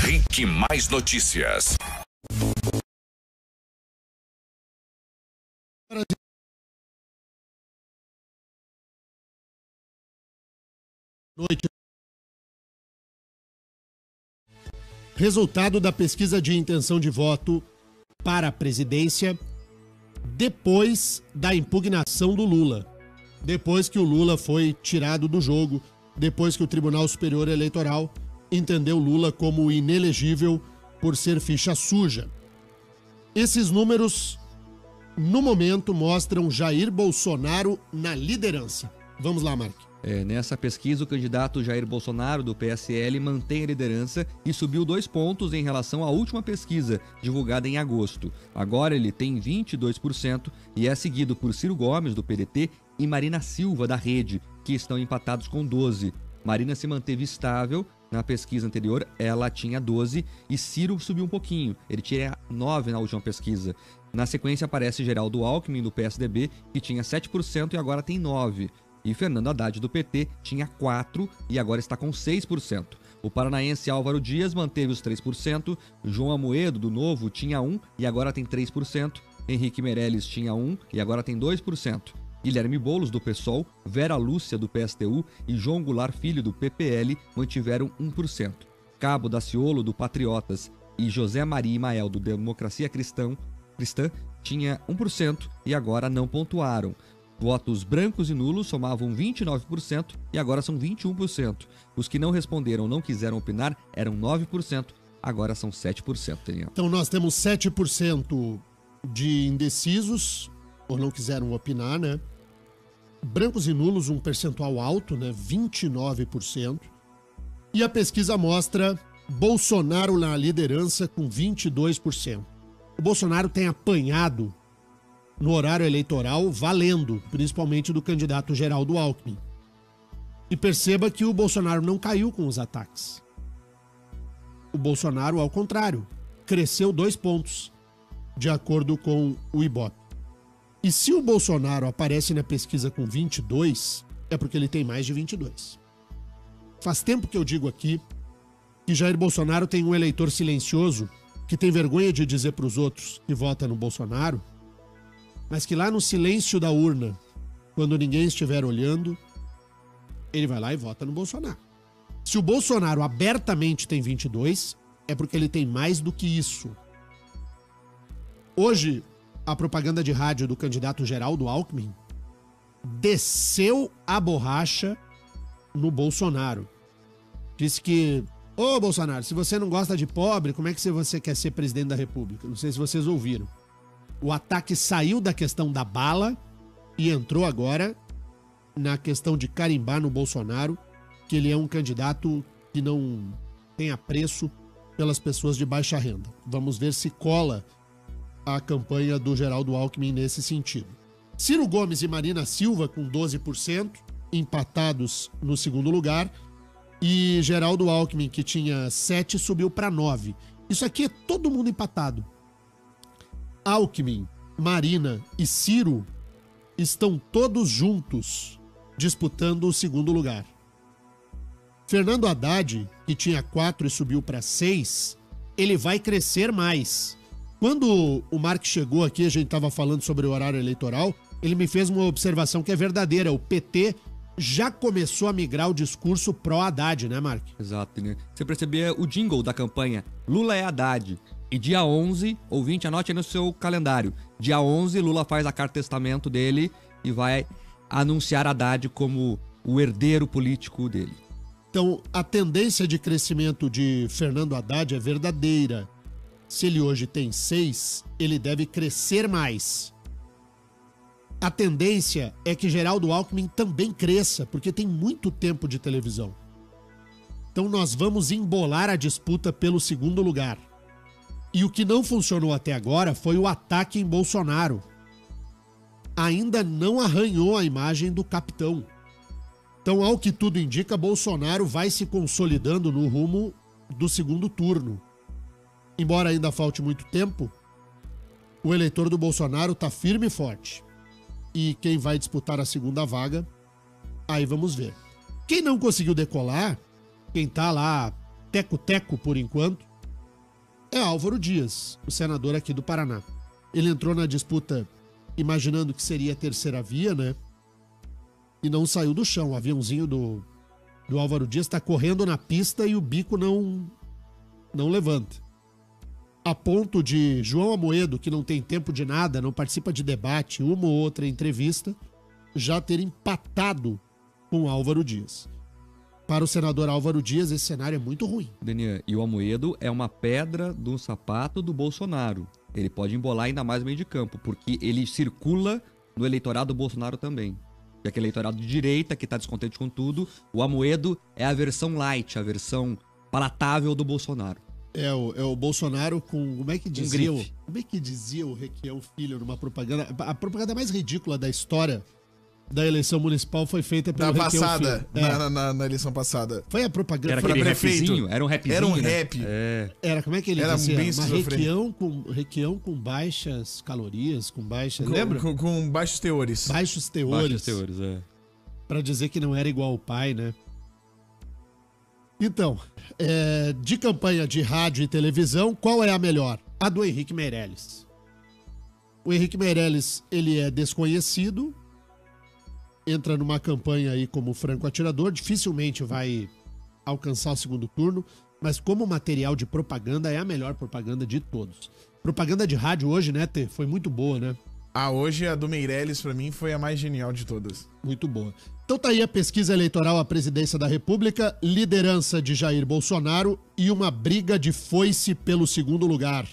Rick Mais Notícias. Noite. Resultado da pesquisa de intenção de voto para a presidência depois da impugnação do Lula. Depois que o Lula foi tirado do jogo, depois que o Tribunal Superior Eleitoral entendeu Lula como inelegível por ser ficha suja. Esses números, no momento, mostram Jair Bolsonaro na liderança. Vamos lá, Mark. Nessa pesquisa, o candidato Jair Bolsonaro, do PSL, mantém a liderança e subiu 2 pontos em relação à última pesquisa, divulgada em agosto. Agora ele tem 22% e é seguido por Ciro Gomes, do PDT, e Marina Silva, da Rede, que estão empatados com 12%. Marina se manteve estável. Na pesquisa anterior, ela tinha 12% e Ciro subiu um pouquinho. Ele tinha 9% na última pesquisa. Na sequência, aparece Geraldo Alckmin, do PSDB, que tinha 7% e agora tem 9%. E Fernando Haddad, do PT, tinha 4% e agora está com 6%. O paranaense Álvaro Dias manteve os 3%. João Amoedo, do Novo, tinha 1% e agora tem 3%. Henrique Meirelles tinha 1% e agora tem 2%. Guilherme Boulos, do PSOL, Vera Lúcia, do PSTU e João Goulart Filho, do PPL, mantiveram 1%. Cabo Daciolo, do Patriotas, e José Maria Imael, do Democracia Cristã, tinha 1% e agora não pontuaram. Votos brancos e nulos somavam 29% e agora são 21%. Os que não responderam ou não quiseram opinar eram 9%, agora são 7%. Daniel. Então nós temos 7% de indecisos, ou não quiseram opinar, né? Brancos e nulos, um percentual alto, né? 29%. E a pesquisa mostra Bolsonaro na liderança com 22%. O Bolsonaro tem apanhado no horário eleitoral valendo, principalmente do candidato Geraldo Alckmin. E perceba que o Bolsonaro não caiu com os ataques. O Bolsonaro, ao contrário, cresceu 2 pontos, de acordo com o Ibope. E se o Bolsonaro aparece na pesquisa com 22, é porque ele tem mais de 22. Faz tempo que eu digo aqui que Jair Bolsonaro tem um eleitor silencioso que tem vergonha de dizer para os outros que vota no Bolsonaro, mas que lá no silêncio da urna, quando ninguém estiver olhando, ele vai lá e vota no Bolsonaro. Se o Bolsonaro abertamente tem 22, é porque ele tem mais do que isso. Hoje, a propaganda de rádio do candidato Geraldo Alckmin desceu a borracha no Bolsonaro. Disse que, ô Bolsonaro, se você não gosta de pobre, como é que você quer ser presidente da República? Não sei se vocês ouviram. O ataque saiu da questão da bala e entrou agora na questão de carimbar no Bolsonaro que ele é um candidato que não tem apreço pelas pessoas de baixa renda. Vamos ver se cola a campanha do Geraldo Alckmin nesse sentido. Ciro Gomes e Marina Silva com 12%, empatados no segundo lugar, e Geraldo Alckmin, que tinha 7%, subiu para 9%. Isso aqui é todo mundo empatado. Alckmin, Marina e Ciro estão todos juntos disputando o segundo lugar. Fernando Haddad, que tinha 4% e subiu para 6%, ele vai crescer mais. Quando o Mark chegou aqui, a gente estava falando sobre o horário eleitoral, ele me fez uma observação que é verdadeira. O PT já começou a migrar o discurso pró-Haddad, né, Mark? Exato, né? Você percebia o jingle da campanha, Lula é Haddad. E dia 11, ouvinte, anote aí no seu calendário. Dia 11, Lula faz a carta testamento dele e vai anunciar Haddad como o herdeiro político dele. Então, a tendência de crescimento de Fernando Haddad é verdadeira. Se ele hoje tem 6, ele deve crescer mais. A tendência é que Geraldo Alckmin também cresça, porque tem muito tempo de televisão. Então nós vamos embolar a disputa pelo segundo lugar. E o que não funcionou até agora foi o ataque em Bolsonaro. Ainda não arranhou a imagem do capitão. Então, ao que tudo indica, Bolsonaro vai se consolidando no rumo do segundo turno. Embora ainda falte muito tempo, o eleitor do Bolsonaro está firme e forte. E quem vai disputar a segunda vaga, aí vamos ver. Quem não conseguiu decolar, quem tá lá teco-teco por enquanto, é Álvaro Dias, o senador aqui do Paraná. Ele entrou na disputa imaginando que seria a terceira via, né? E não saiu do chão. O aviãozinho do Álvaro Dias está correndo na pista e o bico não levanta. A ponto de João Amoedo, que não tem tempo de nada, não participa de debate, uma ou outra entrevista, já ter empatado com Álvaro Dias. Para o senador Álvaro Dias, esse cenário é muito ruim. Daniel, e o Amoedo é uma pedra do sapato do Bolsonaro. Ele pode embolar ainda mais o meio de campo, porque ele circula no eleitorado do Bolsonaro também. E aquele eleitorado de direita que está descontente com tudo, o Amoedo é a versão light, a versão palatável do Bolsonaro. É o Bolsonaro com... Como é que dizia o Requião Filho numa propaganda? A propaganda mais ridícula da história da eleição municipal foi feita pelo Requião passada, Filho. Na eleição passada. Foi a propaganda... Era Foi aquele prefeito. rapzinho? Era um rapzinho, Era um né? rap. É. Era, como é que ele Era dizia? bem Requião com baixas calorias, com baixas... Lembra? Com baixos teores. Baixos teores. Baixos teores, é. Pra dizer que não era igual ao pai, né? Então, de campanha de rádio e televisão, qual é a melhor? A do Henrique Meirelles. O Henrique Meirelles, ele é desconhecido, entra numa campanha aí como franco atirador, dificilmente vai alcançar o segundo turno, mas como material de propaganda, é a melhor propaganda de todos. Propaganda de rádio hoje, né, Tê? Foi muito boa, né? Hoje a do Meirelles, pra mim, foi a mais genial de todas. Muito boa. Então tá aí a pesquisa eleitoral à presidência da República, liderança de Jair Bolsonaro e uma briga de foice pelo segundo lugar.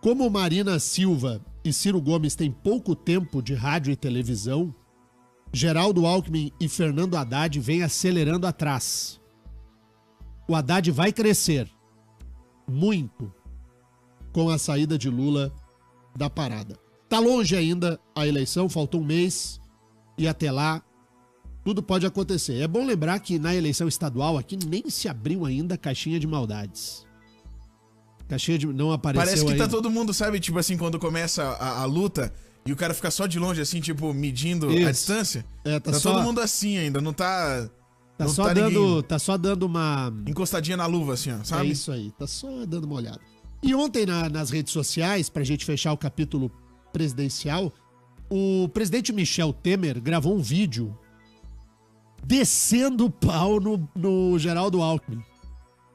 Como Marina Silva e Ciro Gomes têm pouco tempo de rádio e televisão, Geraldo Alckmin e Fernando Haddad vêm acelerando atrás. O Haddad vai crescer muito com a saída de Lula da parada. Tá longe ainda a eleição, faltou um mês e até lá tudo pode acontecer. É bom lembrar que na eleição estadual aqui nem se abriu ainda a caixinha de maldades. Caixinha de... não apareceu Parece que ainda. tá todo mundo, sabe, tipo assim, quando começa a luta e o cara fica só de longe, assim, tipo, medindo Isso. a distância. Tá Tá só... todo mundo assim ainda, não tá... Tá não só tá dando, ninguém tá só dando uma... encostadinha na luva, assim, ó, sabe? É isso aí, tá só dando uma olhada. E ontem nas redes sociais, pra gente fechar o capítulo presidencial, o presidente Michel Temer gravou um vídeo descendo o pau no Geraldo Alckmin.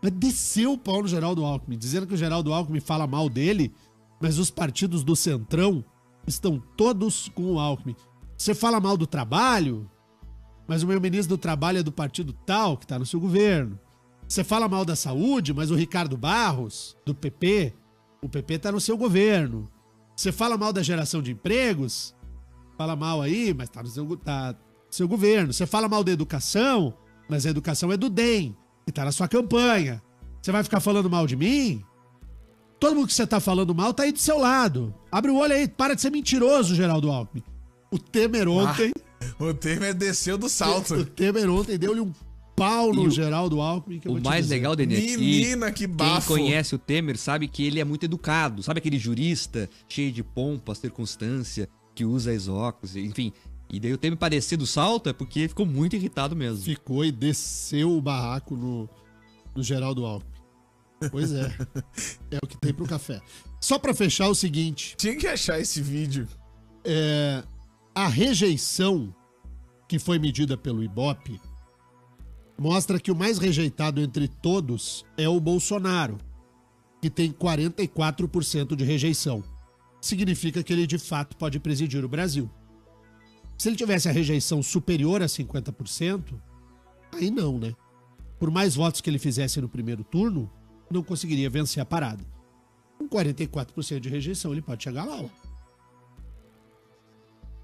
Mas desceu o pau no Geraldo Alckmin, dizendo que o Geraldo Alckmin fala mal dele, mas os partidos do Centrão estão todos com o Alckmin. Você fala mal do trabalho, mas o meu ministro do trabalho é do partido tal, que tá no seu governo. Você fala mal da saúde, mas o Ricardo Barros, do PP, o PP tá no seu governo. Você fala mal da geração de empregos, fala mal aí, mas tá no seu governo. Você fala mal da educação, mas a educação é do DEM, que tá na sua campanha. Você vai ficar falando mal de mim? Todo mundo que você tá falando mal tá aí do seu lado. Abre o olho aí, para de ser mentiroso, Geraldo Alckmin. O Temer ontem... O Temer desceu do salto. O Temer ontem deu-lhe um pau no Geraldo Alckmin. Que eu O vou te mais dizer. legal, Denê, Menina, que bafo. quem conhece o Temer sabe que ele é muito educado. Sabe aquele jurista cheio de pompa, circunstância, que usa exóculos, enfim. E daí o Temer parecer do salto é porque ficou muito irritado mesmo. Ficou e desceu o barraco no Geraldo Alckmin. Pois é. É o que tem pro café. Só pra fechar o seguinte. Tinha que achar esse vídeo. A rejeição que foi medida pelo Ibope mostra que o mais rejeitado entre todos é o Bolsonaro, que tem 44% de rejeição. Significa que ele de fato pode presidir o Brasil. Se ele tivesse a rejeição superior a 50%, aí não, né? Por mais votos que ele fizesse no primeiro turno, não conseguiria vencer a parada. Com 44% de rejeição, ele pode chegar lá, ó.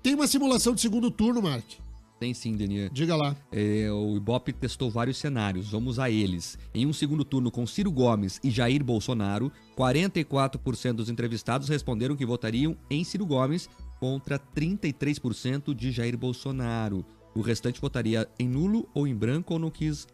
Tem uma simulação de segundo turno, Mark. Tem sim, Denê. Diga lá. O Ibope testou vários cenários, vamos a eles. Em um segundo turno com Ciro Gomes e Jair Bolsonaro, 44% dos entrevistados responderam que votariam em Ciro Gomes contra 33% de Jair Bolsonaro. O restante votaria em nulo ou em branco ou não quis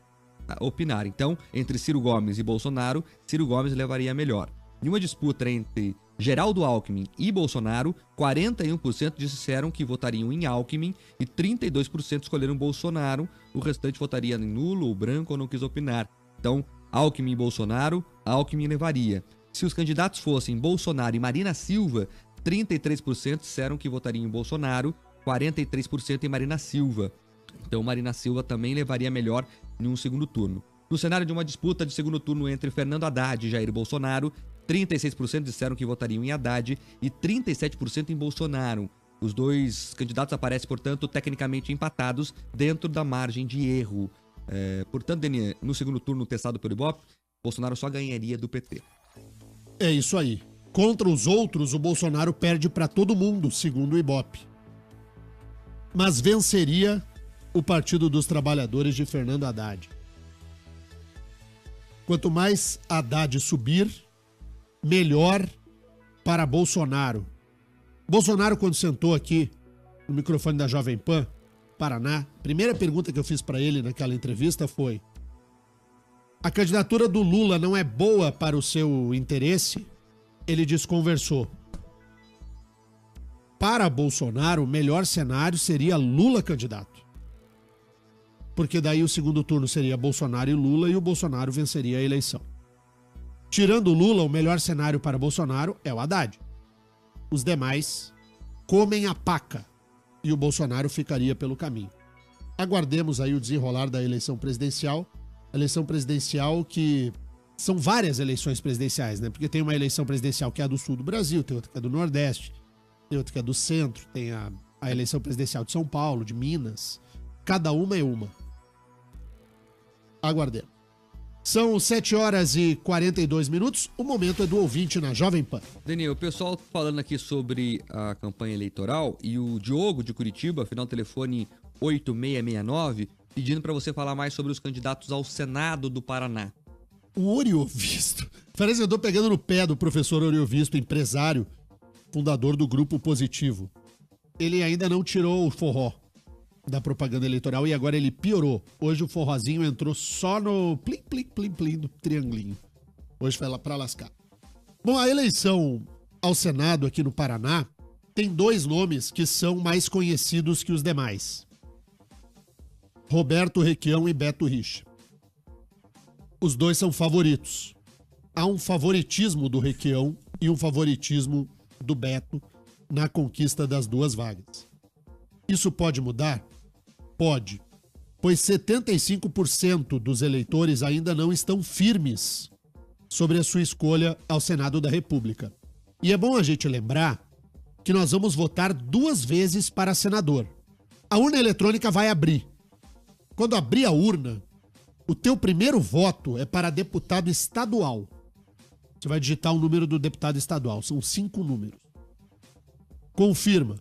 opinar. Então, entre Ciro Gomes e Bolsonaro, Ciro Gomes levaria a melhor. Em uma disputa entre Geraldo Alckmin e Bolsonaro, 41% disseram que votariam em Alckmin e 32% escolheram Bolsonaro. O restante votaria em nulo ou branco ou não quis opinar. Então, Alckmin e Bolsonaro, Alckmin levaria. Se os candidatos fossem Bolsonaro e Marina Silva, 33% disseram que votariam em Bolsonaro, 43% em Marina Silva. Então Marina Silva também levaria melhor em um segundo turno. No cenário de uma disputa de segundo turno entre Fernando Haddad e Jair Bolsonaro, 36% disseram que votariam em Haddad e 37% em Bolsonaro. Os dois candidatos aparecem, portanto, tecnicamente empatados dentro da margem de erro. Portanto, Denis, no segundo turno testado pelo Ibope, Bolsonaro só ganharia do PT. É isso aí. Contra os outros, o Bolsonaro perde para todo mundo, segundo o Ibope. Mas venceria o Partido dos Trabalhadores de Fernando Haddad. Quanto mais Haddad subir, melhor para Bolsonaro. Bolsonaro, quando sentou aqui no microfone da Jovem Pan, Paraná, a primeira pergunta que eu fiz para ele naquela entrevista foi: a candidatura do Lula não é boa para o seu interesse? Ele desconversou. Para Bolsonaro, o melhor cenário seria Lula candidato. Porque daí o segundo turno seria Bolsonaro e Lula e o Bolsonaro venceria a eleição. Tirando o Lula, o melhor cenário para Bolsonaro é o Haddad. Os demais comem a paca e o Bolsonaro ficaria pelo caminho. Aguardemos aí o desenrolar da eleição presidencial. Eleição presidencial que são várias eleições presidenciais, né? Porque tem uma eleição presidencial que é a do sul do Brasil, tem outra que é do Nordeste, tem outra que é do centro, tem a eleição presidencial de São Paulo, de Minas. Cada uma é uma. Aguardemos. São 7h42. O momento é do ouvinte na Jovem Pan. Daniel, o pessoal falando aqui sobre a campanha eleitoral e o Diogo de Curitiba, final telefone 8669, pedindo para você falar mais sobre os candidatos ao Senado do Paraná. O Oriovisto. Parece que eu tô pegando no pé do professor Oriovisto, empresário, fundador do Grupo Positivo. Ele ainda não tirou o forró da propaganda eleitoral e agora ele piorou. Hoje o forrozinho entrou só no plim, plim, plim, plim do triangulinho. Hoje foi lá pra lascar. Bom, a eleição ao Senado aqui no Paraná tem dois nomes que são mais conhecidos que os demais: Roberto Requião e Beto Richa. Os dois são favoritos. Há um favoritismo do Requião e um favoritismo do Beto na conquista das duas vagas. Isso pode mudar? Pode, pois 75% dos eleitores ainda não estão firmes sobre a sua escolha ao Senado da República. E é bom a gente lembrar que nós vamos votar 2 vezes para senador. A urna eletrônica vai abrir. Quando abrir a urna, o teu primeiro voto é para deputado estadual. Você vai digitar o número do deputado estadual, são 5 números. Confirma.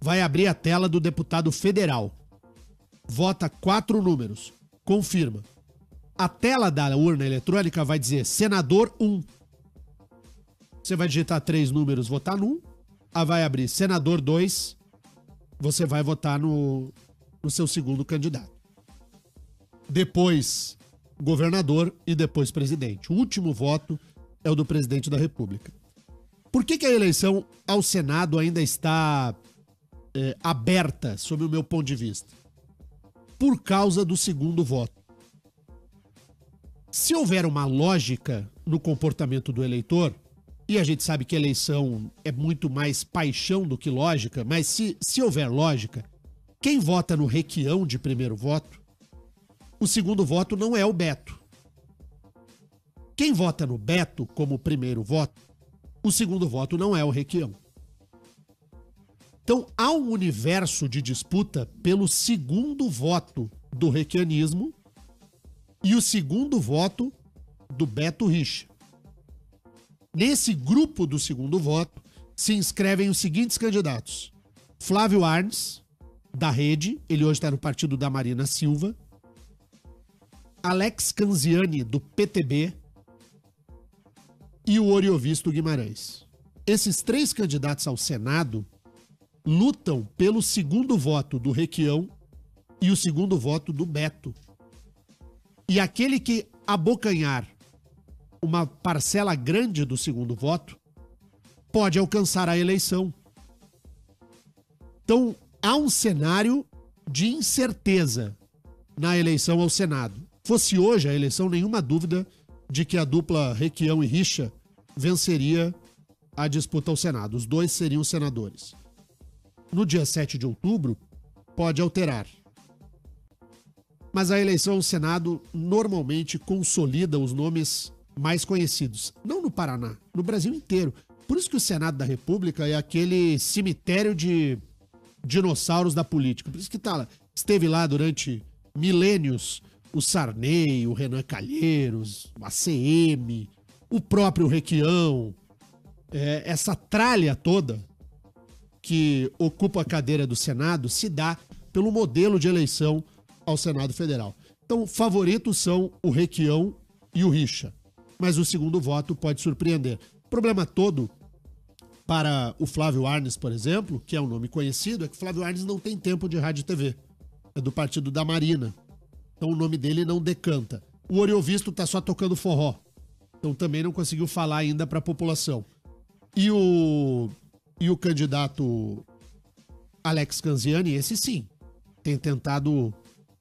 Vai abrir a tela do deputado federal. Vota 4 números. Confirma. A tela da urna eletrônica vai dizer senador 1. Você vai digitar 3 números, votar no 1. Vai abrir senador 2. Você vai votar no seu segundo candidato. Depois governador e depois presidente. O último voto é o do presidente da República. Por que a eleição ao Senado ainda está aberta, sob o meu ponto de vista? Por causa do segundo voto. Se houver uma lógica no comportamento do eleitor, e a gente sabe que a eleição é muito mais paixão do que lógica, mas se houver lógica, quem vota no Requião de primeiro voto, o segundo voto não é o Beto. Quem vota no Beto como primeiro voto, o segundo voto não é o Requião. Então, há um universo de disputa pelo segundo voto do requianismo e o segundo voto do Beto Richa. Nesse grupo do segundo voto se inscrevem os seguintes candidatos: Flávio Arnes, da Rede, ele hoje está no partido da Marina Silva; Alex Canziani, do PTB, e o Oriovisto Guimarães. Esses 3 candidatos ao Senado lutam pelo segundo voto do Requião e o segundo voto do Beto. E aquele que abocanhar uma parcela grande do segundo voto pode alcançar a eleição. Então, há um cenário de incerteza na eleição ao Senado. Fosse hoje a eleição, nenhuma dúvida de que a dupla Requião e Richa venceria a disputa ao Senado. Os dois seriam senadores. No dia 7 de outubro, pode alterar. Mas a eleição ao Senado normalmente consolida os nomes mais conhecidos. Não no Paraná, no Brasil inteiro. Por isso que o Senado da República é aquele cemitério de dinossauros da política. Por isso que esteve lá durante milênios o Sarney, o Renan Calheiros, o ACM, o próprio Requião, essa tralha toda que ocupa a cadeira do Senado se dá pelo modelo de eleição ao Senado Federal. Então, favoritos são o Requião e o Richa, mas o segundo voto pode surpreender. O problema todo para o Flávio Arnes, por exemplo, que é um nome conhecido, é que o Flávio Arnes não tem tempo de rádio e TV. É do partido da Marina. Então o nome dele não decanta. O Oriovisto tá só tocando forró. Então também não conseguiu falar ainda para a população. E o candidato Alex Canziani, esse sim, tem tentado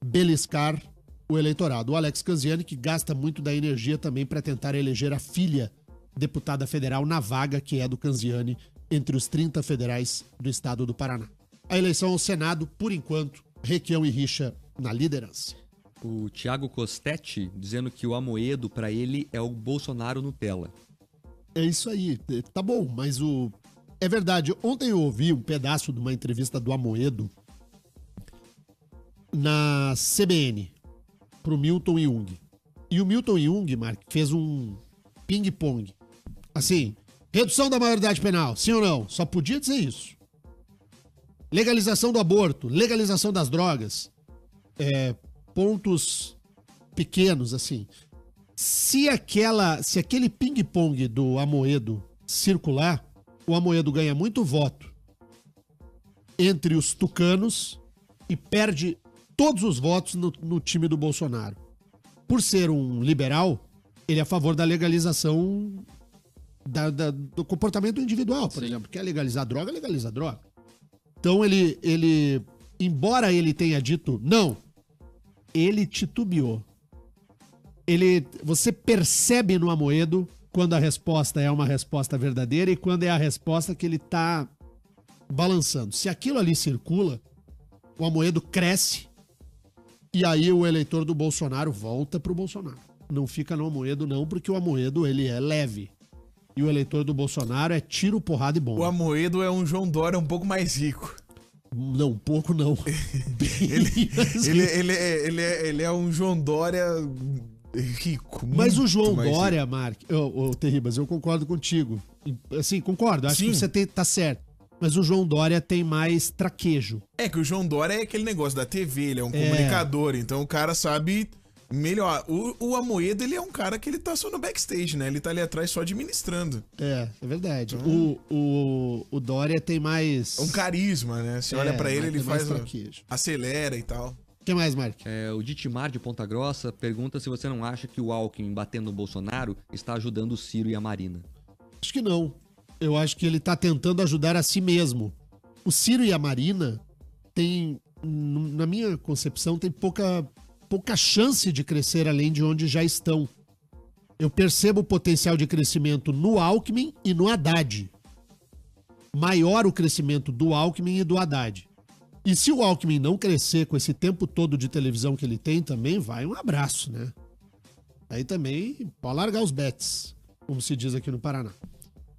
beliscar o eleitorado. O Alex Canziani, que gasta muito da energia também para tentar eleger a filha deputada federal na vaga que é do Canziani entre os 30 federais do estado do Paraná. A eleição ao Senado, por enquanto, Requião e Richa na liderança. O Thiago Costetti dizendo que o Amoedo, para ele, é o Bolsonaro Nutella. É isso aí, tá bom, mas é verdade. Ontem eu ouvi um pedaço de uma entrevista do Amoedo na CBN pro Milton Jung. E o Milton Jung, Mark, fez um ping-pong. Assim, redução da maioridade penal, sim ou não? Só podia dizer isso. Legalização do aborto, legalização das drogas. Pontos pequenos, assim. Se aquele ping-pong do Amoedo circular, o Amoedo ganha muito voto entre os tucanos e perde todos os votos no time do Bolsonaro. Por ser um liberal, ele é a favor da legalização do comportamento individual, por exemplo. Quer legalizar droga, legaliza droga. Então ele, embora ele tenha dito não, ele titubeou. Você percebe no Amoedo quando a resposta é uma resposta verdadeira e quando é a resposta que ele tá balançando. Se aquilo ali circula, o Amoedo cresce e aí o eleitor do Bolsonaro volta pro Bolsonaro. Não fica no Amoedo não, porque o Amoedo ele é leve. E o eleitor do Bolsonaro é tiro, porrada e bomba. O Amoedo é um João Dória um pouco mais rico. Não, um pouco não. ele é um João Dória rico. Mas o João Dória, Mark, Terribas, eu concordo contigo. Assim, concordo, acho que você tá certo. Mas o João Dória tem mais traquejo. É que o João Dória é aquele negócio da TV, ele é um comunicador, então o cara sabe melhor. O Amoedo, ele é um cara que ele tá só no backstage, né? Ele tá ali atrás só administrando. É verdade. O Dória tem mais... Um carisma, né? Você olha pra ele faz... traquejo. Acelera e tal. O que mais, Mark? O Ditimar de Ponta Grossa pergunta se você não acha que o Alckmin batendo no Bolsonaro está ajudando o Ciro e a Marina. Acho que não. Eu acho que ele tá tentando ajudar a si mesmo. O Ciro e a Marina têm, na minha concepção, tem pouca chance de crescer além de onde já estão. Eu percebo o potencial de crescimento no Alckmin e no Haddad. Maior o crescimento do Alckmin e do Haddad. E se o Alckmin não crescer com esse tempo todo de televisão que ele tem, também vai um abraço, né? Aí também pode largar os bets, como se diz aqui no Paraná.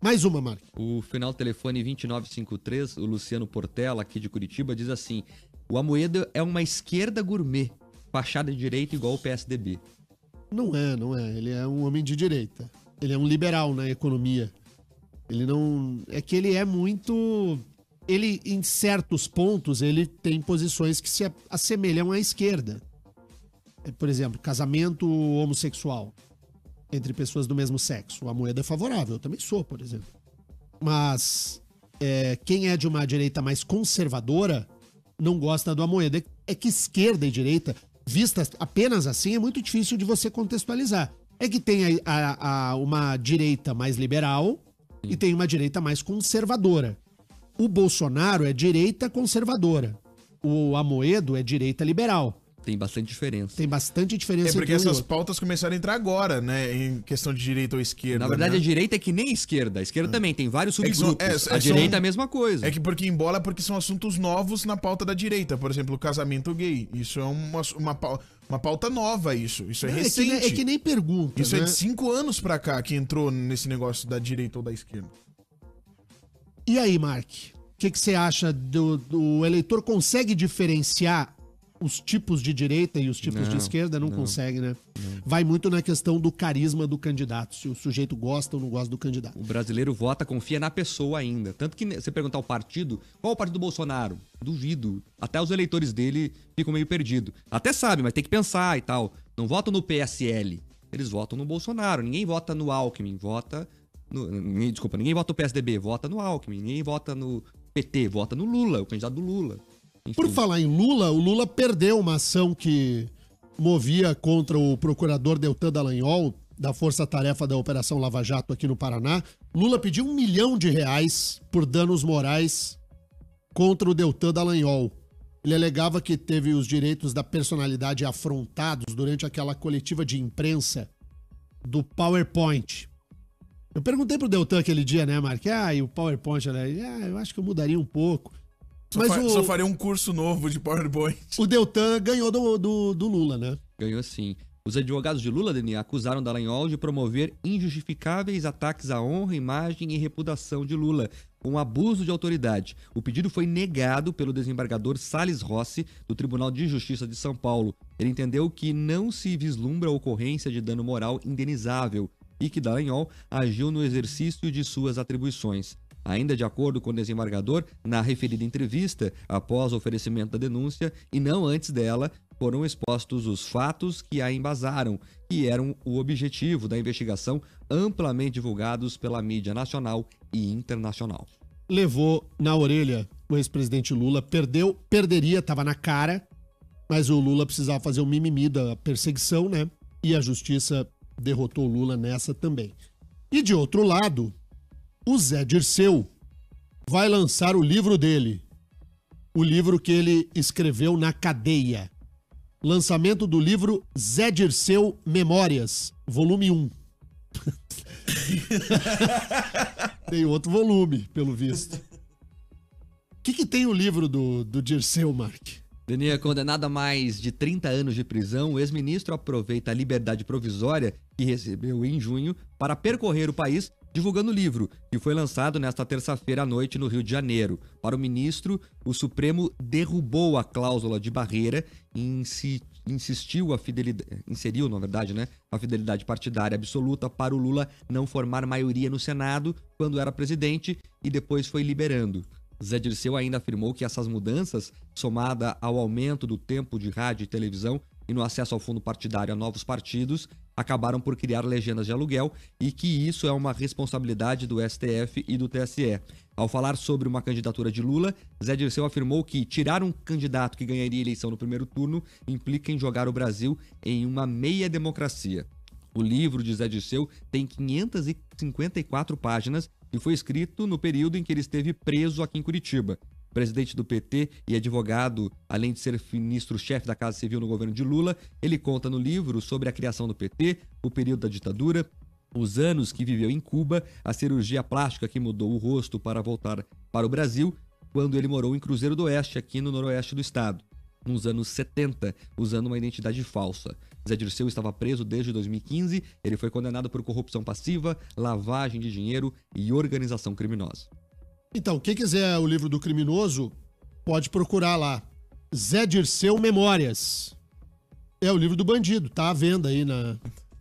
Mais uma, Mark. O final do telefone 2953, o Luciano Portela, aqui de Curitiba, diz assim: o Amoedo é uma esquerda gourmet, fachada de direita igual o PSDB. Não é. Ele é um homem de direita. Ele é um liberal na economia. Ele não... É que ele é muito... Ele, em certos pontos, ele tem posições que se assemelham à esquerda. Por exemplo, casamento homossexual entre pessoas do mesmo sexo. O Amoedo é favorável, eu também sou, por exemplo. Mas quem é de uma direita mais conservadora não gosta do Amoedo. É que esquerda e direita, vistas apenas assim, é muito difícil de você contextualizar. É que tem uma direita mais liberal e tem uma direita mais conservadora. O Bolsonaro é direita conservadora. O Amoedo é direita liberal. Tem bastante diferença. Tem bastante diferença. É porque entre um e essas outro. pautas começaram a entrar agora, né? Em questão de direita ou esquerda. Na verdade, né? a direita é que nem a esquerda. A esquerda também tem vários É que são- subgrupos. é, A são- direita é a mesma coisa. É que porque embola porque são assuntos novos na pauta da direita. Por exemplo, o casamento gay. Isso é uma pauta nova, isso. Isso é recente. É que nem pergunta, Isso né? é de 5 anos pra cá que entrou nesse negócio da direita ou da esquerda. E aí, Mark? O que você acha do eleitor? Consegue diferenciar os tipos de direita e os tipos de Não, esquerda? Não consegue, né? Vai muito na questão do carisma do candidato. Se o sujeito gosta ou não gosta do candidato. O brasileiro vota, confia na pessoa ainda. Tanto que você perguntar ao partido, qual é o partido do Bolsonaro? Duvido. Até os eleitores dele ficam meio perdidos. Até sabe, mas tem que pensar e tal. Não votam no PSL. Eles votam no Bolsonaro. Ninguém vota no Alckmin. Ninguém vota no PSDB. Vota no Alckmin. Ninguém vota no PT. Vota no Lula, o candidato do Lula. Enfim. Por falar em Lula, o Lula perdeu uma ação que movia contra o procurador Deltan Dallagnol, da Força Tarefa da Operação Lava Jato aqui no Paraná. Lula pediu R$1 milhão por danos morais contra o Deltan Dallagnol. Ele alegava que teve os direitos da personalidade afrontados durante aquela coletiva de imprensa do PowerPoint. Eu perguntei pro Deltan aquele dia, né, Mark? E o PowerPoint, eu acho que eu mudaria um pouco. Só faria um curso novo de PowerPoint. O Deltan ganhou do Lula, né? Ganhou sim. Os advogados de Lula, Denis, acusaram Dallagnol de promover injustificáveis ataques à honra, imagem e reputação de Lula, com abuso de autoridade. O pedido foi negado pelo desembargador Salles Rossi, do Tribunal de Justiça de São Paulo. Ele entendeu que não se vislumbra a ocorrência de dano moral indenizável e que Dallagnol agiu no exercício de suas atribuições. Ainda de acordo com o desembargador, na referida entrevista, após o oferecimento da denúncia e não antes dela, foram expostos os fatos que a embasaram, que eram o objetivo da investigação, amplamente divulgados pela mídia nacional e internacional. Levou na orelha o ex-presidente Lula, perderia, estava na cara, mas o Lula precisava fazer o mimimi da perseguição, né? E a justiça derrotou o Lula nessa também. E de outro lado, o Zé Dirceu vai lançar o livro dele. O livro que ele escreveu na cadeia. Lançamento do livro Zé Dirceu Memórias, volume 1. Tem outro volume, pelo visto. O que tem o livro do Dirceu, Mark? Denis, condenado a mais de 30 anos de prisão, o ex-ministro aproveita a liberdade provisória que recebeu em junho para percorrer o país divulgando o livro, que foi lançado nesta terça-feira à noite no Rio de Janeiro. Para o ministro, o Supremo derrubou a cláusula de barreira e inseriu, a fidelidade partidária absoluta para o Lula não formar maioria no Senado quando era presidente e depois foi liberando. Zé Dirceu ainda afirmou que essas mudanças, somada ao aumento do tempo de rádio e televisão e no acesso ao fundo partidário a novos partidos, acabaram por criar legendas de aluguel e que isso é uma responsabilidade do STF e do TSE. Ao falar sobre uma candidatura de Lula, Zé Dirceu afirmou que tirar um candidato que ganharia a eleição no primeiro turno implica em jogar o Brasil em uma meia democracia. O livro de Zé Dirceu tem 554 páginas e foi escrito no período em que ele esteve preso aqui em Curitiba. Presidente do PT e advogado, além de ser ministro-chefe da Casa Civil no governo de Lula, ele conta no livro sobre a criação do PT, o período da ditadura, os anos que viveu em Cuba, a cirurgia plástica que mudou o rosto para voltar para o Brasil, quando ele morou em Cruzeiro do Oeste, aqui no noroeste do estado, nos anos 70, usando uma identidade falsa. Zé Dirceu estava preso desde 2015, ele foi condenado por corrupção passiva, lavagem de dinheiro e organização criminosa. Então, quem quiser o livro do criminoso, pode procurar lá. Zé Dirceu Memórias. É o livro do bandido, tá à venda aí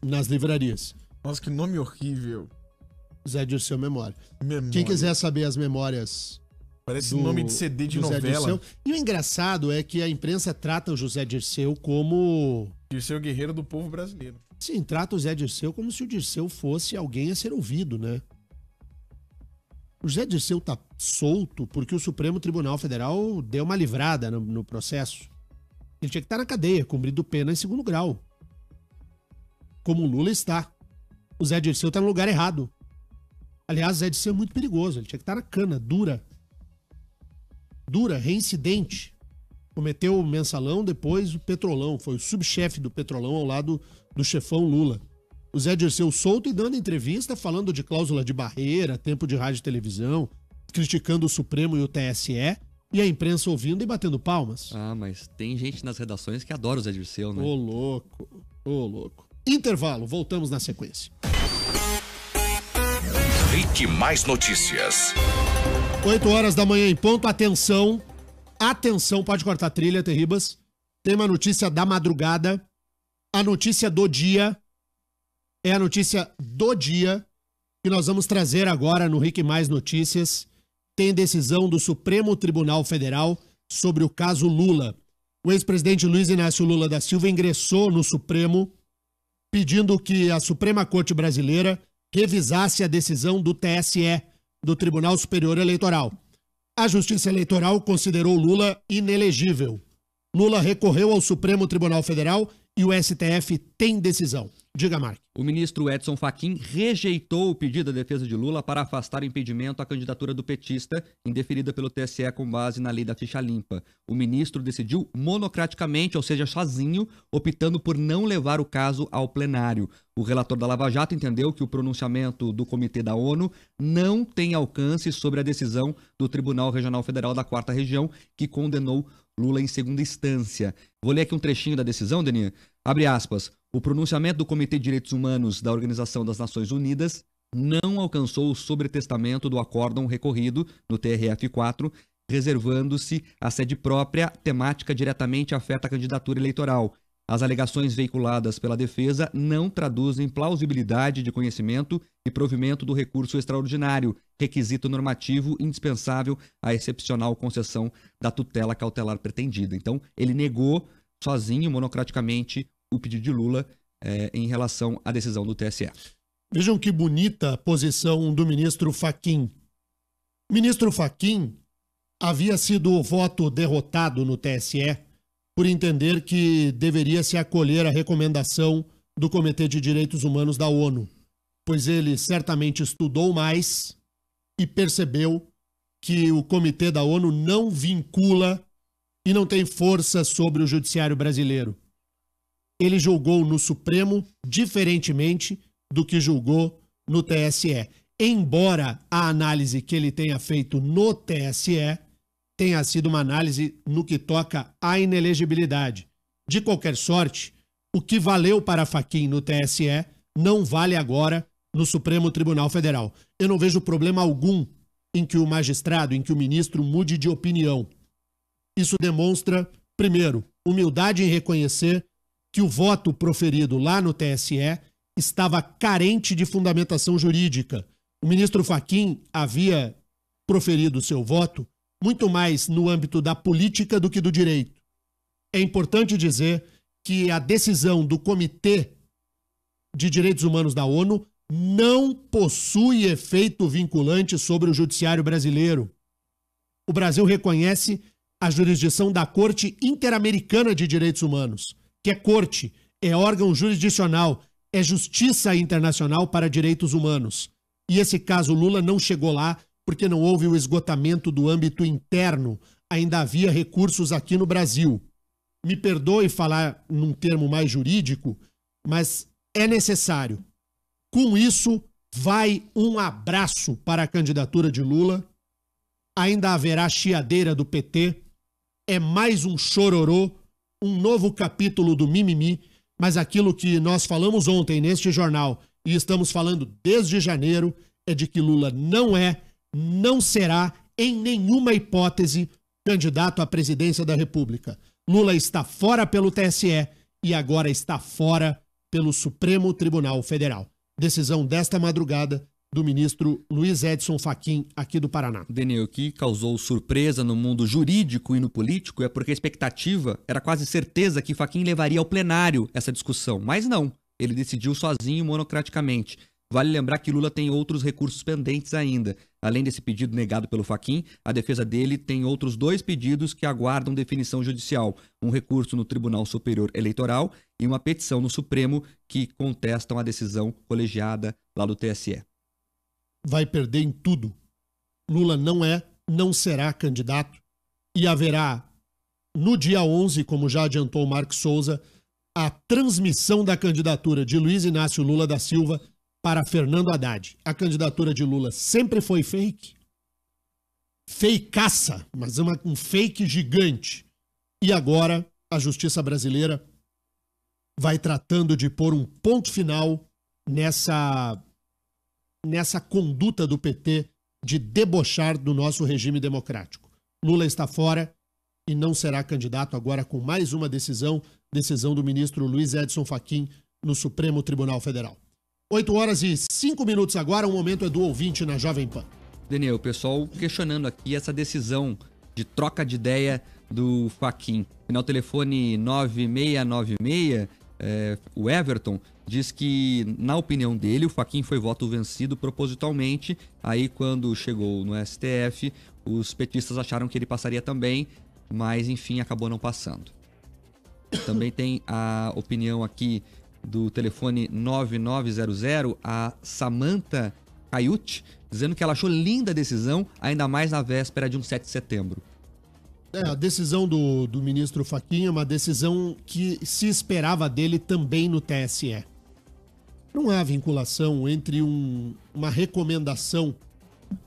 nas livrarias. Nossa, que nome horrível. Zé Dirceu Memória. Quem quiser saber as memórias... Parece nome de CD de novela. E o engraçado é que a imprensa trata o José Dirceu como... Dirceu Guerreiro do povo brasileiro. Sim, trata o Zé Dirceu como se o Dirceu fosse alguém a ser ouvido, né? O Zé Dirceu tá solto porque o Supremo Tribunal Federal deu uma livrada no processo. Ele tinha que estar na cadeia, cumprindo pena em segundo grau. Como o Lula está. O Zé Dirceu tá no lugar errado. Aliás, o Zé Dirceu é muito perigoso. Ele tinha que estar na cana, dura, reincidente. Cometeu o mensalão, depois o Petrolão. Foi o subchefe do Petrolão ao lado do chefão Lula. O Zé Dirceu solto e dando entrevista, falando de cláusula de barreira, tempo de rádio e televisão, criticando o Supremo e o TSE, e a imprensa ouvindo e batendo palmas. Ah, mas tem gente nas redações que adora o Zé Dirceu, né? Ô, louco. Ô, louco. Intervalo, voltamos na sequência. Rick Mais Notícias. 8 horas da manhã em ponto, atenção. Atenção, pode cortar a trilha, Terribas. Tem uma notícia da madrugada. A notícia do dia é a notícia do dia que nós vamos trazer agora no Rick Mais Notícias. Tem decisão do Supremo Tribunal Federal sobre o caso Lula. O ex-presidente Luiz Inácio Lula da Silva ingressou no Supremo pedindo que a Suprema Corte Brasileira revisasse a decisão do TSE, do Tribunal Superior Eleitoral. A Justiça Eleitoral considerou Lula inelegível. Lula recorreu ao Supremo Tribunal Federal e o STF tem decisão. Diga, Mark. O ministro Edson Fachin rejeitou o pedido da defesa de Lula para afastar o impedimento à candidatura do petista, indeferida pelo TSE com base na lei da ficha limpa. O ministro decidiu monocraticamente, ou seja, sozinho, optando por não levar o caso ao plenário. O relator da Lava Jato entendeu que o pronunciamento do Comitê da ONU não tem alcance sobre a decisão do Tribunal Regional Federal da 4ª Região, que condenou Lula em segunda instância. Vou ler aqui um trechinho da decisão, Deninha. Abre aspas. O pronunciamento do Comitê de Direitos Humanos da Organização das Nações Unidas não alcançou o sobretestamento do acórdão recorrido no TRF4, reservando-se a sede própria temática diretamente afeta a candidatura eleitoral. As alegações veiculadas pela defesa não traduzem plausibilidade de conhecimento e provimento do recurso extraordinário, requisito normativo indispensável à excepcional concessão da tutela cautelar pretendida. Então, ele negou sozinho, monocraticamente, o pedido de Lula em relação à decisão do TSE. Vejam que bonita a posição do ministro Fachin. O ministro Fachin havia sido o voto derrotado no TSE por entender que deveria se acolher à recomendação do Comitê de Direitos Humanos da ONU, pois ele certamente estudou mais e percebeu que o Comitê da ONU não vincula e não tem força sobre o judiciário brasileiro. Ele julgou no Supremo diferentemente do que julgou no TSE. Embora a análise que ele tenha feito no TSE tenha sido uma análise no que toca à inelegibilidade. De qualquer sorte, o que valeu para Fachin no TSE não vale agora no Supremo Tribunal Federal. Eu não vejo problema algum em que o magistrado, em que o ministro mude de opinião. Isso demonstra, primeiro, humildade em reconhecer que o voto proferido lá no TSE estava carente de fundamentação jurídica. O ministro Fachin havia proferido seu voto muito mais no âmbito da política do que do direito. É importante dizer que a decisão do Comitê de Direitos Humanos da ONU não possui efeito vinculante sobre o judiciário brasileiro. O Brasil reconhece a jurisdição da Corte Interamericana de Direitos Humanos, que é corte, é órgão jurisdicional, é justiça internacional para direitos humanos. E esse caso Lula não chegou lá porque não houve o esgotamento do âmbito interno. Ainda havia recursos aqui no Brasil. Me perdoe falar num termo mais jurídico, mas é necessário. Com isso, vai um abraço para a candidatura de Lula. Ainda haverá chiadeira do PT. É mais um chororô, um novo capítulo do mimimi, mas aquilo que nós falamos ontem neste jornal e estamos falando desde janeiro é de que Lula não será, em nenhuma hipótese, candidato à presidência da República. Lula está fora pelo TSE e agora está fora pelo Supremo Tribunal Federal. Decisão desta madrugada do ministro Luiz Edson Fachin, aqui do Paraná. Denil, o que causou surpresa no mundo jurídico e no político é porque a expectativa era quase certeza que Fachin levaria ao plenário essa discussão, mas não. Ele decidiu sozinho, monocraticamente. Vale lembrar que Lula tem outros recursos pendentes ainda. Além desse pedido negado pelo Fachin, a defesa dele tem outros 2 pedidos que aguardam definição judicial. Um recurso no Tribunal Superior Eleitoral e uma petição no Supremo que contestam a decisão colegiada lá do TSE. Vai perder em tudo. Lula não será candidato e haverá no dia 11, como já adiantou o Marcos Souza, a transmissão da candidatura de Luiz Inácio Lula da Silva para Fernando Haddad. A candidatura de Lula sempre foi fake. Fakeaça, mas um fake gigante. E agora a justiça brasileira vai tratando de pôr um ponto final nessa conduta do PT de debochar do nosso regime democrático. Lula está fora e não será candidato agora com mais uma decisão do ministro Luiz Edson Fachin no Supremo Tribunal Federal. 8h05 agora, o momento é do ouvinte na Jovem Pan. Daniel, o pessoal questionando aqui essa decisão de troca de ideia do Fachin. Final telefone 9696, o Everton diz que, na opinião dele, o Fachin foi voto vencido propositalmente. Aí, quando chegou no STF, os petistas acharam que ele passaria também, mas, enfim, acabou não passando. Também tem a opinião aqui do telefone 9900, a Samantha Caiute, dizendo que ela achou linda a decisão, ainda mais na véspera de um 7 de setembro. A decisão do ministro Fachin é uma decisão que se esperava dele também no TSE. Não há vinculação entre uma recomendação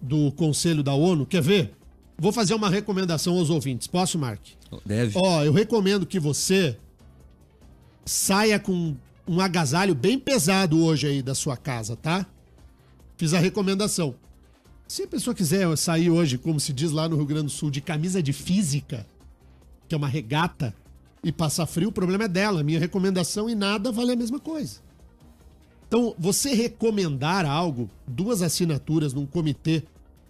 do Conselho da ONU. Quer ver? Vou fazer uma recomendação aos ouvintes. Posso, Mark? Deve. Eu recomendo que você saia com um agasalho bem pesado hoje aí da sua casa, tá? Fiz a recomendação. Se a pessoa quiser sair hoje, como se diz lá no Rio Grande do Sul, de camisa de física, que é uma regata, e passar frio, o problema é dela. Minha recomendação e nada vale a mesma coisa. Então, você recomendar algo, 2 assinaturas num comitê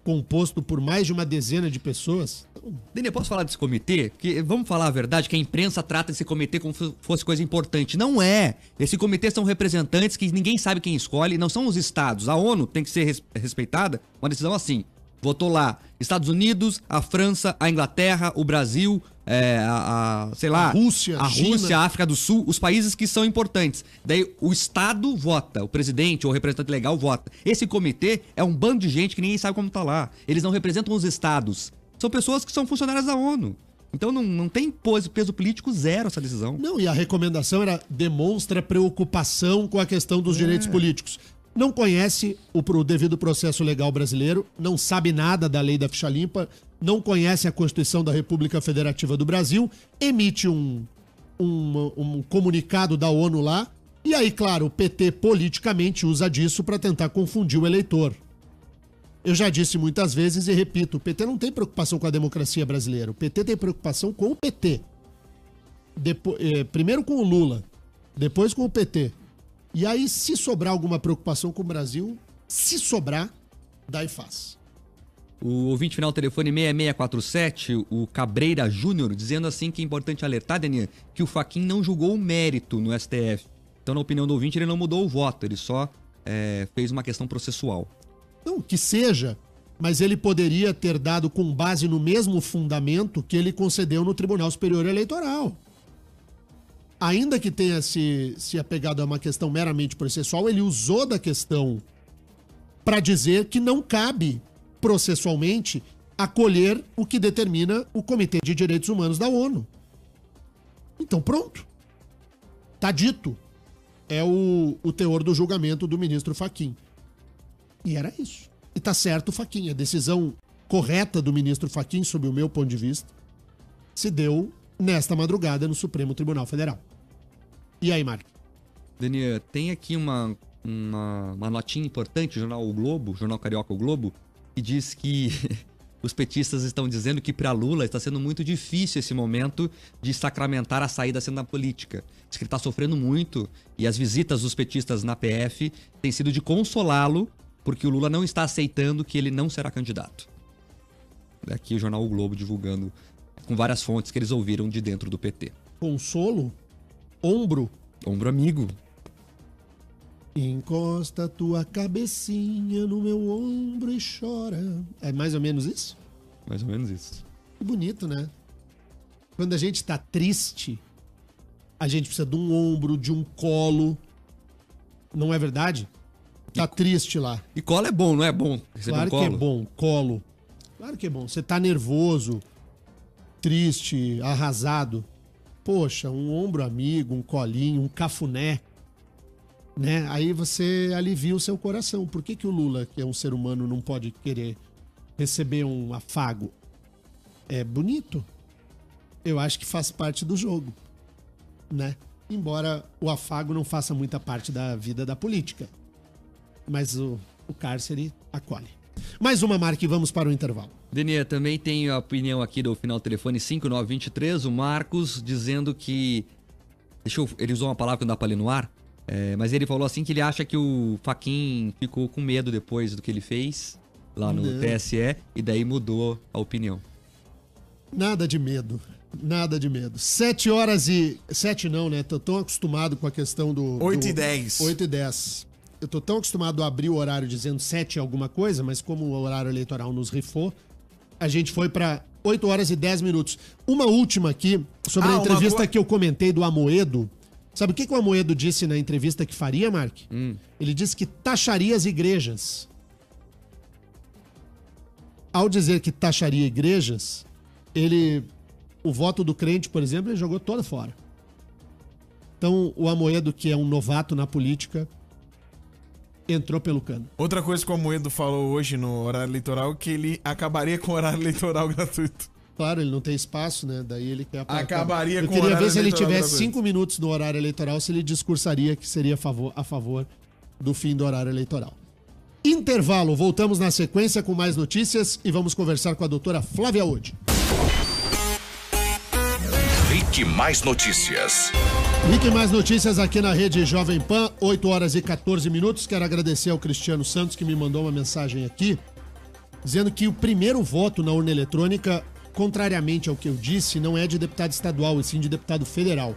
composto por mais de uma dezena de pessoas... Daniel, posso falar desse comitê? Porque, vamos falar a verdade, que a imprensa trata esse comitê como se fosse coisa importante. Não é. Esse comitê são representantes que ninguém sabe quem escolhe, não são os estados. A ONU tem que ser respeitada. Uma decisão assim. Votou lá Estados Unidos, a França, a Inglaterra, o Brasil, sei lá, a Rússia, a África do Sul, os países que são importantes. Daí o Estado vota, o presidente ou o representante legal vota. Esse comitê é um bando de gente que ninguém sabe como tá lá. Eles não representam os estados. São pessoas que são funcionárias da ONU. Então não tem peso político zero essa decisão. Não, e a recomendação demonstra preocupação com a questão dos direitos políticos. Não conhece o devido processo legal brasileiro, não sabe nada da lei da ficha limpa, não conhece a Constituição da República Federativa do Brasil, emite um comunicado da ONU lá, e aí, claro, o PT politicamente usa disso para tentar confundir o eleitor. Eu já disse muitas vezes e repito, o PT não tem preocupação com a democracia brasileira, o PT tem preocupação com o PT. Primeiro com o Lula, depois com o PT. E aí, se sobrar alguma preocupação com o Brasil, se sobrar, dá e faz. O ouvinte final telefone 6647, o Cabreira Júnior, dizendo assim que é importante alertar, Daniel, que o Fachin não julgou o mérito no STF. Então, na opinião do ouvinte, ele não mudou o voto, ele só fez uma questão processual. Não, que seja, mas ele poderia ter dado com base no mesmo fundamento que ele concedeu no Tribunal Superior Eleitoral. Ainda que tenha se apegado a uma questão meramente processual, ele usou da questão para dizer que não cabe processualmente acolher o que determina o Comitê de Direitos Humanos da ONU. Então pronto. Tá dito. É o teor do julgamento do ministro Fachin. E era isso. E tá certo o Fachin. A decisão correta do ministro Fachin, sob o meu ponto de vista, se deu nesta madrugada no Supremo Tribunal Federal. E aí, Mark? Daniel, tem aqui uma notinha importante, o jornal O Globo, jornal carioca O Globo, que diz que os petistas estão dizendo que para Lula está sendo muito difícil esse momento de sacramentar a saída da cena política. Diz que ele está sofrendo muito e as visitas dos petistas na PF têm sido de consolá-lo porque o Lula não está aceitando que ele não será candidato. Aqui o jornal O Globo divulgando com várias fontes que eles ouviram de dentro do PT. Consolo? Ombro? Ombro amigo. Encosta tua cabecinha no meu ombro e chora. É mais ou menos isso? Mais ou menos isso. Que bonito, né? Quando a gente tá triste, a gente precisa de um ombro, de um colo. Não é verdade? Tá triste lá. E colo é bom, não é bom? Claro que é bom, colo. Claro que é bom. Você tá nervoso. triste, arrasado. Poxa, um ombro amigo, um colinho, um cafuné, né? Aí você alivia o seu coração. Por que o Lula, que é um ser humano, não pode querer receber um afago? É bonito. Eu acho que faz parte do jogo, né? Embora o afago não faça muita parte da vida da política. Mas o cárcere acolhe. Mais uma, Mark, e vamos para o intervalo. Denê, também tem a opinião aqui do final do telefone 5923, o Marcos, dizendo que... Ele usou uma palavra que não dá pra ler no ar, mas ele falou assim que ele acha que o Fachin ficou com medo depois do que ele fez lá no TSE e daí mudou a opinião. Nada de medo. Nada de medo. 7 horas e... 7 não, né? Tô tão acostumado com a questão do... 8h10. 8h10. Eu tô tão acostumado a abrir o horário dizendo 7 alguma coisa, mas como o horário eleitoral nos rifou, a gente foi pra 8 horas e 10 minutos. Uma última aqui, sobre a entrevista que eu comentei do Amoedo. Sabe o que o Amoedo disse na entrevista que faria, Mark? Ele disse que taxaria as igrejas. Ao dizer que taxaria igrejas, o voto do crente, por exemplo, ele jogou toda fora. Então, o Amoedo, que é um novato na política, entrou pelo cano. Outra coisa que o Amoedo falou hoje no horário eleitoral, que ele acabaria com o horário eleitoral gratuito. Claro, ele não tem espaço, né? Daí ele quer... Acabaria com o horário eleitoral. Eu queria ver se ele tivesse 5 minutos no horário eleitoral, se ele discursaria que seria a favor do fim do horário eleitoral. Intervalo, voltamos na sequência com mais notícias e vamos conversar com a doutora Flávia Ode. Rick Mais Notícias. Rick Mais Notícias aqui na Rede Jovem Pan, 8 horas e 14 minutos. Quero agradecer ao Cristiano Santos que me mandou uma mensagem aqui, dizendo que o primeiro voto na urna eletrônica, contrariamente ao que eu disse, não é de deputado estadual, e sim de deputado federal.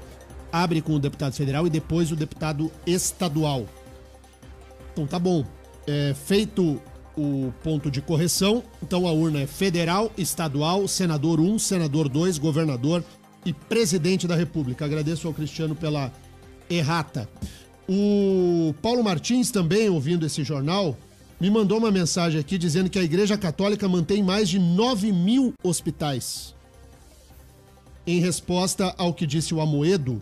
Abre com o deputado federal e depois o deputado estadual. Então tá bom. Feito o ponto de correção, então a urna é federal, estadual, senador 1, senador 2, governador e presidente da República. Agradeço ao Cristiano pela errata. O Paulo Martins também, ouvindo esse jornal, me mandou uma mensagem aqui dizendo que a Igreja Católica mantém mais de 9.000 hospitais. Em resposta ao que disse o Amoedo,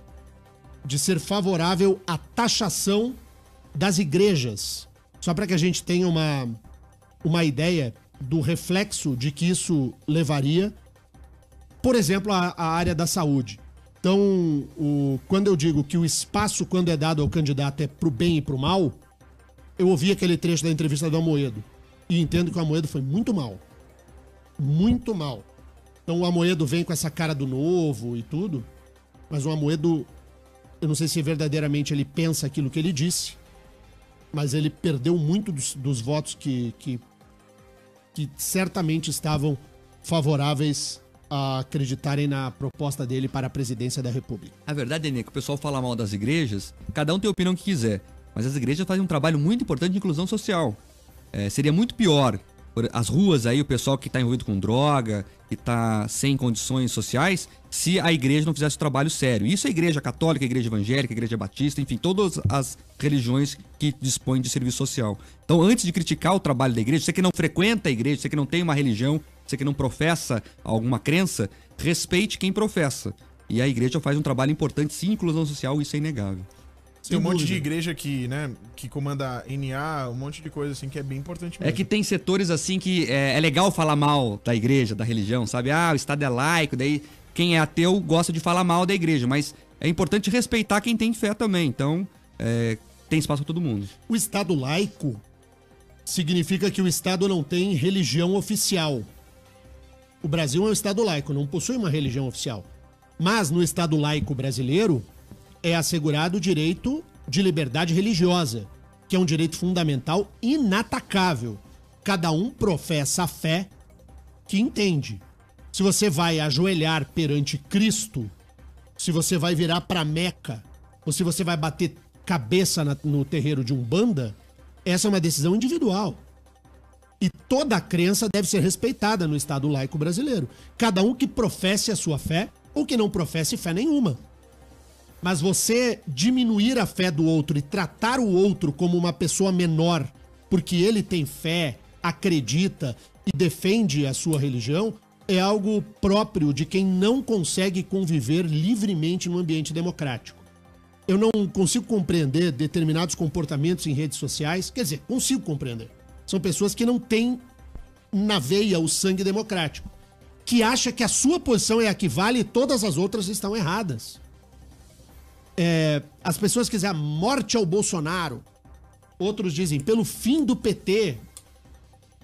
de ser favorável à taxação das igrejas. Só para que a gente tenha uma ideia do reflexo de que isso levaria, por exemplo, à área da saúde. Então, quando eu digo que o espaço, quando é dado ao candidato, é pro bem e pro mal, eu ouvi aquele trecho da entrevista do Amoedo e entendo que o Amoedo foi muito mal. Muito mal. Então o Amoedo vem com essa cara do novo e tudo, mas o Amoedo, eu não sei se verdadeiramente ele pensa aquilo que ele disse, mas ele perdeu muito dos votos que certamente estavam favoráveis a acreditarem na proposta dele para a presidência da República. A verdade, Denê, que o pessoal fala mal das igrejas, cada um tem a opinião que quiser, mas as igrejas fazem um trabalho muito importante de inclusão social. Seria muito pior as ruas aí, o pessoal que está envolvido com droga, que está sem condições sociais, se a igreja não fizesse um trabalho sério. Isso é a igreja católica, a igreja evangélica, a igreja batista, enfim, todas as religiões que dispõem de serviço social. Então, antes de criticar o trabalho da igreja, você que não frequenta a igreja, você que não tem uma religião, você que não professa alguma crença, respeite quem professa. E a igreja faz um trabalho importante, sim, inclusão social, isso é inegável. Tem um monte de igreja que, né, que comanda NA, um monte de coisa assim que é bem importante mesmo. É que tem setores assim que é legal falar mal da igreja, da religião, sabe? O Estado é laico, daí quem é ateu gosta de falar mal da igreja, mas é importante respeitar quem tem fé também, então tem espaço para todo mundo. O Estado laico significa que o Estado não tem religião oficial. O Brasil é um Estado laico, não possui uma religião oficial. Mas no Estado laico brasileiro é assegurado o direito de liberdade religiosa, que é um direito fundamental inatacável. Cada um professa a fé que entende. Se você vai ajoelhar perante Cristo, se você vai virar para Meca, ou se você vai bater cabeça no terreiro de Umbanda, essa é uma decisão individual. E toda a crença deve ser respeitada no Estado laico brasileiro. Cada um que professe a sua fé ou que não professe fé nenhuma. Mas você diminuir a fé do outro e tratar o outro como uma pessoa menor porque ele tem fé, acredita e defende a sua religião, é algo próprio de quem não consegue conviver livremente no ambiente democrático. Eu não consigo compreender determinados comportamentos em redes sociais. Quer dizer, consigo compreender. São pessoas que não têm na veia o sangue democrático, que acha que a sua posição é a que vale e todas as outras estão erradas. As pessoas que dizem morte ao Bolsonaro, outros dizem pelo fim do PT,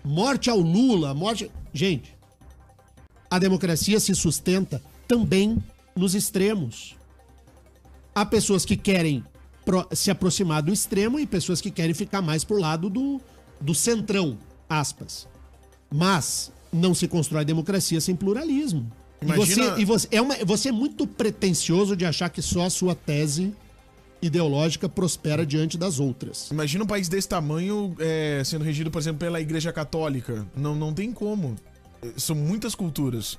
morte ao Lula, morte... Gente, a democracia se sustenta também nos extremos. Há pessoas que querem se aproximar do extremo e pessoas que querem ficar mais pro lado do centrão, aspas. Mas não se constrói democracia sem pluralismo. Imagina... Você é muito pretensioso de achar que só a sua tese ideológica prospera diante das outras. Imagina um país desse tamanho sendo regido, por exemplo, pela Igreja Católica. Não tem como. São muitas culturas.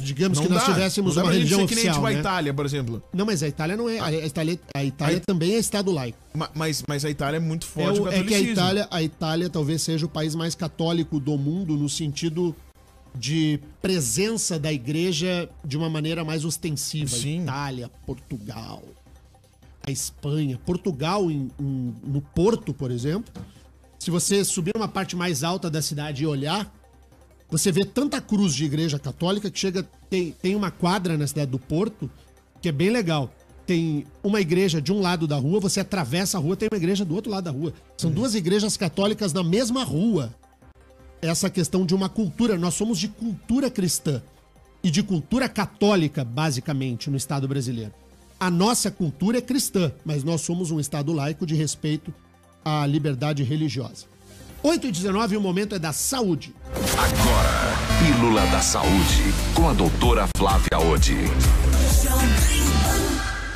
Digamos que nós tivéssemos uma religião oficial, que nem né? A Itália, por exemplo. Não, mas a Itália não é. A Itália também é Estado laico. Mas a Itália é muito forte no catolicismo. Que a Itália talvez seja o país mais católico do mundo no sentido de presença da igreja de uma maneira mais ostensiva. Sim. Itália, Portugal, a Espanha. Portugal, no Porto, por exemplo, se você subir uma parte mais alta da cidade e olhar, você vê tanta cruz de igreja católica que tem uma quadra na cidade do Porto que é bem legal. Tem uma igreja de um lado da rua, você atravessa a rua, tem uma igreja do outro lado da rua. São duas igrejas católicas na mesma rua. Essa questão de uma cultura, nós somos de cultura cristã e de cultura católica, basicamente, no Estado brasileiro. A nossa cultura é cristã, mas nós somos um Estado laico de respeito à liberdade religiosa. 8h19, o momento é da saúde. Agora, Pílula da Saúde, com a doutora Flávia Odi.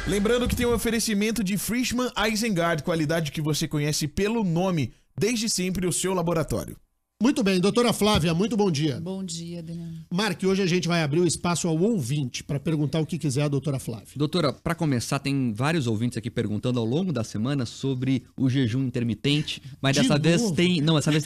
Lembrando que tem um oferecimento de Frischmann Isengard, qualidade que você conhece pelo nome, desde sempre o seu laboratório. Muito bem, doutora Flávia, muito bom dia. Bom dia, Daniel. Mark, hoje a gente vai abrir o espaço ao ouvinte para perguntar o que quiser a doutora Flávia. Doutora, para começar, tem vários ouvintes aqui perguntando ao longo da semana sobre o jejum intermitente, mas dessa vez tem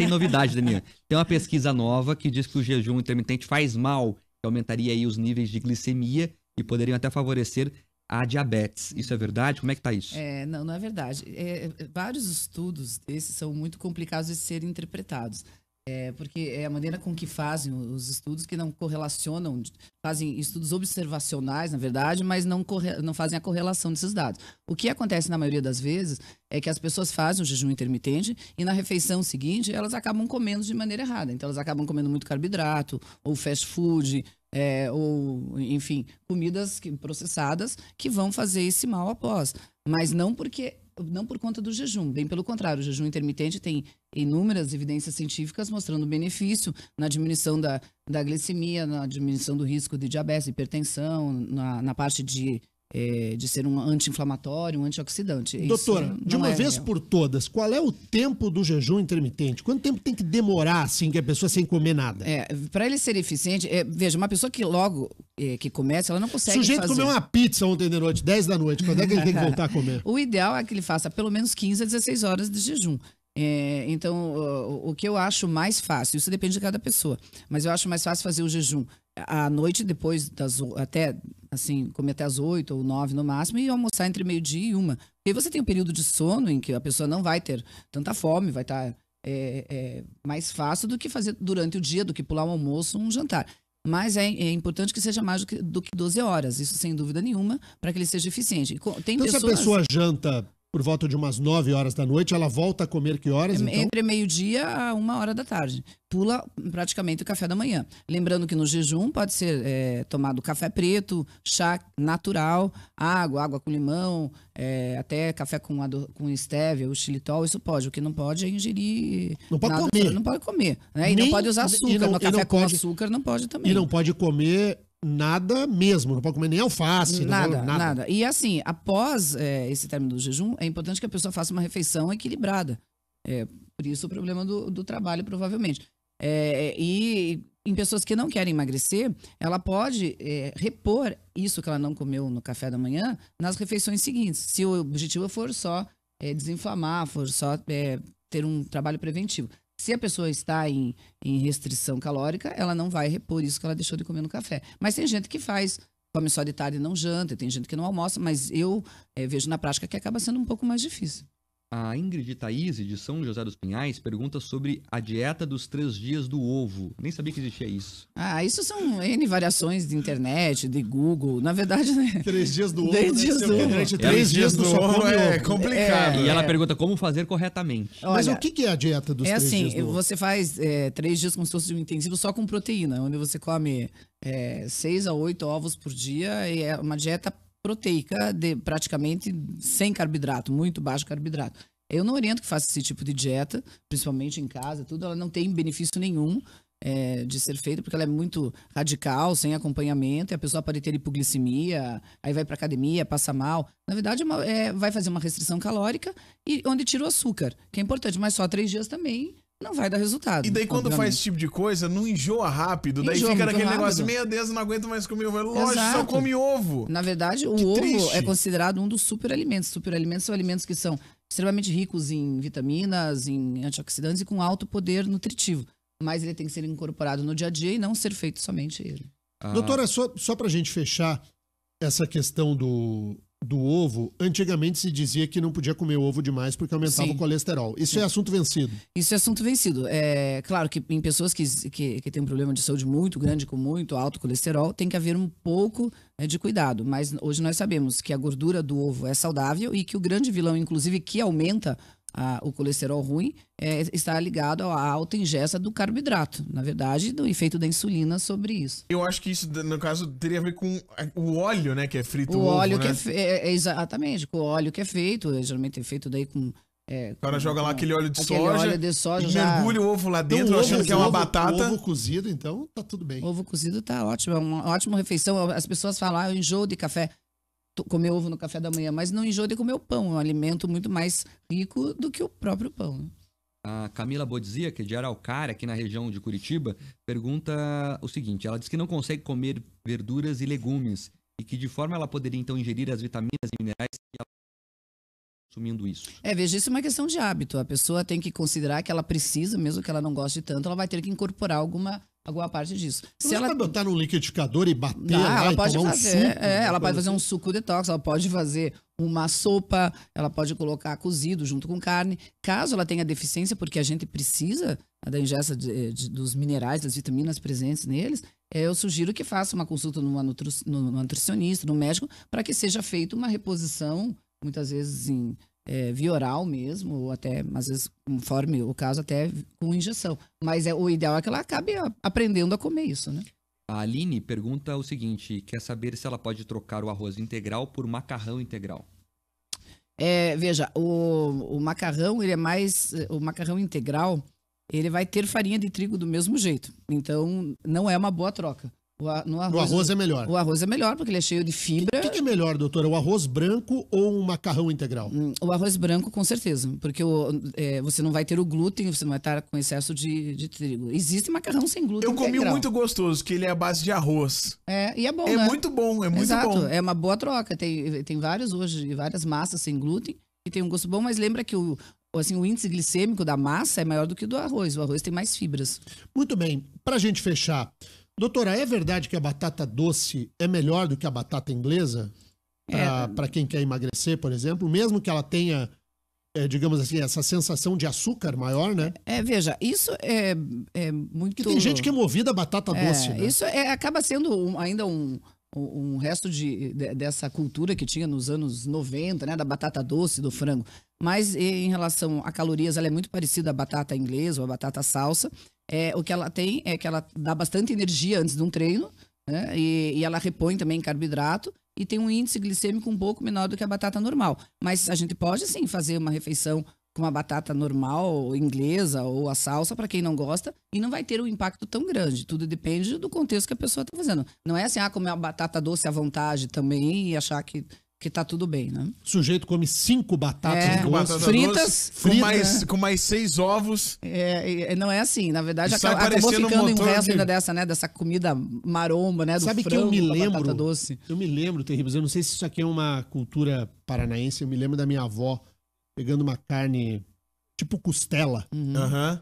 novidade, Daniel. Tem uma pesquisa nova que diz que o jejum intermitente faz mal, que aumentaria aí os níveis de glicemia e poderiam até favorecer a diabetes. Isso é verdade? Como é que tá isso? Não é verdade. Vários estudos desses são muito complicados de serem interpretados. Porque é a maneira com que fazem os estudos que não correlacionam, fazem estudos observacionais, na verdade, mas não fazem a correlação desses dados. O que acontece na maioria das vezes é que as pessoas fazem o jejum intermitente e na refeição seguinte elas acabam comendo de maneira errada. Então elas acabam comendo muito carboidrato, ou fast food, ou, enfim, comidas processadas que vão fazer esse mal após. Mas não por conta do jejum, bem pelo contrário, o jejum intermitente tem inúmeras evidências científicas mostrando benefício na diminuição da glicemia, na diminuição do risco de diabetes, hipertensão, na parte de ser um anti-inflamatório, um antioxidante. Doutora, de uma vez por todas, qual é o tempo do jejum intermitente? Quanto tempo tem que demorar, assim, que a pessoa sem comer nada? Para ele ser eficiente, veja, uma pessoa que logo que começa, ela não consegue O sujeito comeu uma pizza ontem de noite, 10 da noite, quando é que ele tem que voltar a comer? O ideal é que ele faça pelo menos 15 a 16 horas de jejum. Então, o que eu acho mais fácil, isso depende de cada pessoa, mas eu acho mais fácil fazer o jejum à noite, depois comer até as 8 ou 9 no máximo, e almoçar entre meio-dia e 1. Porque aí você tem um período de sono em que a pessoa não vai ter tanta fome, vai estar mais fácil do que fazer durante o dia, do que pular um almoço, um jantar. Mas é importante que seja mais do que 12 horas, isso sem dúvida nenhuma, para que ele seja eficiente. Se a pessoa janta por volta de umas 9 horas da noite, ela volta a comer que horas, então? Entre meio-dia a 1h da tarde. Pula praticamente o café da manhã. Lembrando que no jejum pode ser tomado café preto, chá natural, água com limão, até café com estévia, o xilitol, isso pode. O que não pode é ingerir... Não pode comer. Não pode comer. Né? E não pode usar açúcar. No café com açúcar não pode também. E não pode comer... Nada mesmo, não pode comer nem alface. Nada. E assim, após esse término do jejum, é importante que a pessoa faça uma refeição equilibrada. Por isso o problema do trabalho, provavelmente. E em pessoas que não querem emagrecer, ela pode repor isso que ela não comeu no café da manhã nas refeições seguintes. Se o objetivo for só desinflamar, for só ter um trabalho preventivo. Se a pessoa está em restrição calórica, ela não vai repor isso que ela deixou de comer no café. Mas tem gente que come só de tarde e não janta, tem gente que não almoça, mas eu vejo na prática que acaba sendo um pouco mais difícil. A Ingrid Thaís, de São José dos Pinhais, pergunta sobre a dieta dos 3 dias do ovo. Nem sabia que existia isso. Isso são N variações de internet, de Google. Na verdade, né? 3 dias do ovo. 3 dias do ovo. 3 dias do ovo é complicado. E ela pergunta como fazer corretamente. Mas Olha, o que é a dieta dos 3 dias do ovo? Você faz 3 dias como se fosse um intensivo só com proteína, onde você come 6 a 8 ovos por dia e é uma dieta proteica praticamente sem carboidrato, muito baixo carboidrato. Eu não oriento que faça esse tipo de dieta, principalmente em casa, tudo. Ela não tem benefício nenhum de ser feita, porque ela é muito radical, sem acompanhamento, e a pessoa pode ter hipoglicemia, aí vai para academia, passa mal. Na verdade, vai fazer uma restrição calórica e onde tira o açúcar, que é importante, mas só 3 dias também não vai dar resultado. E daí quando faz esse tipo de coisa, não enjoa rápido. Daí Enjoa fica muito naquele rápido. negócio, meu Deus, eu não aguento mais comer ovo. Lógico, Exato. só come ovo. Na verdade, o Que ovo triste. é considerado um dos superalimentos. Superalimentos são alimentos que são extremamente ricos em vitaminas, em antioxidantes e com alto poder nutritivo. Mas ele tem que ser incorporado no dia a dia e não ser feito somente ele. Doutora, só pra gente fechar essa questão do ovo, antigamente se dizia que não podia comer ovo demais porque aumentava Sim. o colesterol. Isso é assunto vencido. Isso é assunto vencido. É claro que em pessoas que têm um problema de saúde muito grande, com muito alto colesterol, tem que haver um pouco de cuidado. Mas hoje nós sabemos que a gordura do ovo é saudável e que o grande vilão, inclusive, que aumenta o colesterol ruim, está ligado à alta ingesta do carboidrato. Na verdade, do efeito da insulina sobre isso. Eu acho que isso, no caso, teria a ver com o óleo, né, que é frito O ovo, óleo né? que exatamente, com o óleo que é feito, geralmente é feito daí com... O cara joga lá aquele óleo de aquele soja, óleo de soja e já- mergulha o ovo lá dentro, Então, achando que é uma ovo batata. Ovo cozido, então tá tudo bem. Ovo cozido tá ótimo, é uma ótima refeição. As pessoas falam, eu enjoo de café, comer ovo no café da manhã, mas não enjoo de comer o pão, é um alimento muito mais rico do que o próprio pão. Né? A Camila Bodzia, que é de Araucária, aqui na região de Curitiba, pergunta o seguinte: ela diz que não consegue comer verduras e legumes e que de forma ela poderia então ingerir as vitaminas e minerais que ela está consumindo isso. Veja, isso é uma questão de hábito. A pessoa tem que considerar que ela precisa, mesmo que ela não goste tanto, ela vai ter que incorporar alguma parte disso. Se ela botar no liquidificador e bater Não, lá ela e pode tomar fazer, um suco, ela pode coisa fazer um assim. suco detox, ela pode fazer uma sopa, ela pode colocar cozido junto com carne. Caso ela tenha deficiência, porque a gente precisa da ingesta dos minerais, das vitaminas presentes neles, eu sugiro que faça uma consulta no nutricionista, no médico, para que seja feita uma reposição, muitas vezes via oral mesmo, ou até, às vezes, conforme o caso, até com injeção. Mas o ideal é que ela acabe aprendendo a comer isso, né? A Aline pergunta o seguinte: quer saber se ela pode trocar o arroz integral por macarrão integral. Veja, o macarrão, ele é mais... O macarrão integral, ele vai ter farinha de trigo do mesmo jeito. Então, não é uma boa troca. O arroz é melhor. O arroz é melhor, porque ele é cheio de fibra. O que é melhor, doutora? O arroz branco ou um macarrão integral? O arroz branco, com certeza. Porque você não vai ter o glúten, você não vai estar com excesso de trigo. Existe macarrão sem glúten Eu comi integral. um muito gostoso, que ele é a base de arroz. E é bom, É né? muito bom, é muito Exato, bom. é uma boa troca. Tem várias hoje, várias massas sem glúten, que tem um gosto bom, mas lembra que o índice glicêmico da massa é maior do que o do arroz. O arroz tem mais fibras. Muito bem. Pra gente fechar, doutora, é verdade que a batata doce é melhor do que a batata inglesa? Para quem quer emagrecer, por exemplo, mesmo que ela tenha, digamos assim, essa sensação de açúcar maior, né? Veja, isso é muito... Porque tem gente que é movida a batata doce, né? Isso acaba sendo ainda um resto dessa cultura que tinha nos anos 90, né? Da batata doce, do frango. Mas em relação a calorias, ela é muito parecida à batata inglesa ou à batata salsa. O que ela tem é que ela dá bastante energia antes de um treino, né? E ela repõe também carboidrato e tem um índice glicêmico um pouco menor do que a batata normal. Mas a gente pode, sim, fazer uma refeição com uma batata normal, inglesa ou a salsa, para quem não gosta, e não vai ter um impacto tão grande. Tudo depende do contexto que a pessoa está fazendo. Não é assim, comer uma batata doce à vontade também e achar que tá tudo bem, né? O sujeito come 5 batatas Cinco doces. batatas fritas, doces, com mais 6 ovos. Não é assim. Na verdade, Sai acabou parecendo um ficando um motor resto de- ainda dessa comida maromba, né? Do Sabe que frango, eu me da lembro, batata doce. eu me lembro, Terríveis, eu não sei se isso aqui é uma cultura paranaense, eu me lembro da minha avó pegando uma carne tipo costela, Aham.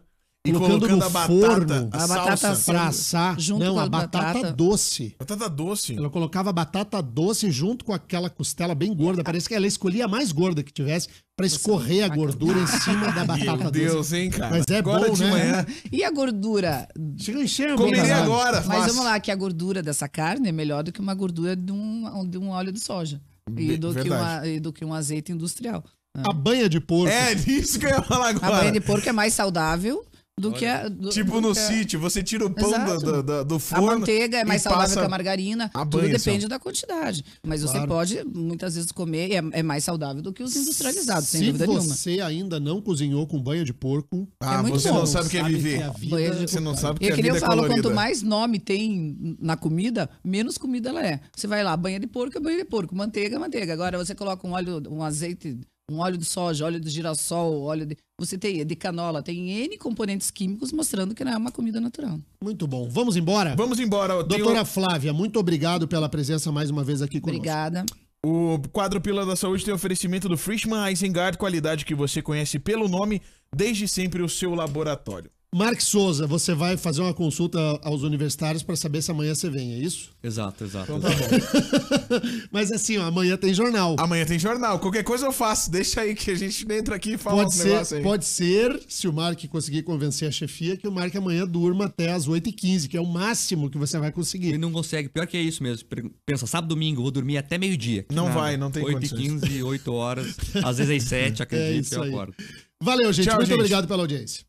E colocando no a batata, forno a a batata salsa. pra assar. Junto Não, com a a batata batata. doce. Batata doce. Ela colocava batata doce junto com aquela costela bem gorda. Parece que ela escolhia a mais gorda que tivesse pra escorrer a gordura em cima da batata Meu doce. Deus, hein, cara. Mas é Agora bom, de né? manhã. E a gordura? Chega a encher a Comeria boca d'água. agora, Mas fácil. vamos lá, que a gordura dessa carne é melhor do que uma gordura de um óleo de soja. E Verdade. do que um azeite industrial. A banha de porco. É disso que eu ia falar A agora. banha de porco é mais saudável do que a... Tipo no sítio, você tira o pão Exato. do A forno. manteiga é mais e saudável passa que a margarina. a Tudo banha, depende assim, da quantidade. Mas você Claro. pode, muitas vezes, comer. É mais saudável do que os industrializados, sem Se dúvida nenhuma. você ainda não cozinhou com banha de porco, Ah, É muito você bom. não sabe o que é sabe viver. que a vida- Banha de- Você não sabe o que E a que nem vida eu é falo, colorida. quanto mais nome tem na comida, menos comida ela é. Você vai lá, banha de porco é banha de porco, manteiga é manteiga. Agora você coloca um óleo, um azeite, um óleo de soja, óleo de girassol, óleo de... Você tem de canola, tem N componentes químicos mostrando que não é uma comida natural. muito bom. Vamos embora? Vamos embora. Eu tenho Doutora Flávia, muito obrigado pela presença mais uma vez aqui conosco. Obrigada. O quadro Pílula da Saúde tem oferecimento do Frischmann Isengard, qualidade que você conhece pelo nome, desde sempre o seu laboratório. Mark Souza, você vai fazer uma consulta aos universitários para saber se amanhã você vem, é isso? Exato. Então tá bom. Mas assim, ó, amanhã tem jornal. Amanhã tem jornal. Qualquer coisa eu faço. Deixa aí que a gente entra aqui e fala uns negócios aí. Pode ser, se o Mark conseguir convencer a chefia, que o Mark amanhã durma até as 8h15, que é o máximo que você vai Ele conseguir. não consegue. Pior que é isso mesmo. Pensa, sábado, domingo, vou dormir até meio-dia. Que Não nada. vai, não tem 8h15, 8 horas. Às vezes às 7, acredito, isso eu aí. acordo. Valeu, gente. Tchau, Muito gente. obrigado pela audiência.